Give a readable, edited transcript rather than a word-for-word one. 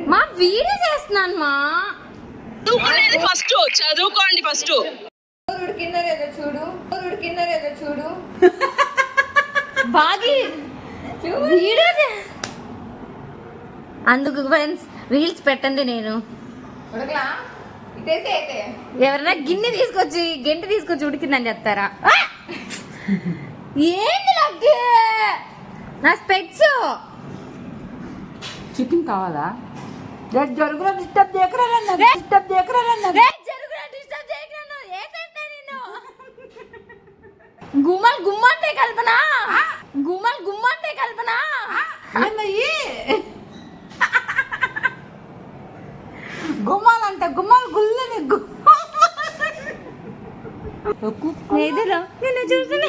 మా వీడియో చేస్తున్నాను మా ఫస్ట్ చదువుకోండి ఫస్ట్ ఉడికిందో చూడు బాగి వీడియో అందుకు ఫ్రెండ్స్ రీల్స్ పెట్టండి నేను ఎవరైనా గిన్నె తీసుకొచ్చి గంట తీసుకొచ్చి ఉడికిందని చెప్తారా ఏంటి లక్కి నా స్పెక్స్ చికెన్ కావాలా జరుగులో డిస్టర్బ్ చేయకరా గుమ్మల్ గుమ్మంటే కల్పన గుమ్మాలంటే గుమ్మాలు గుల్లని నిన్ను చూస్తున్నా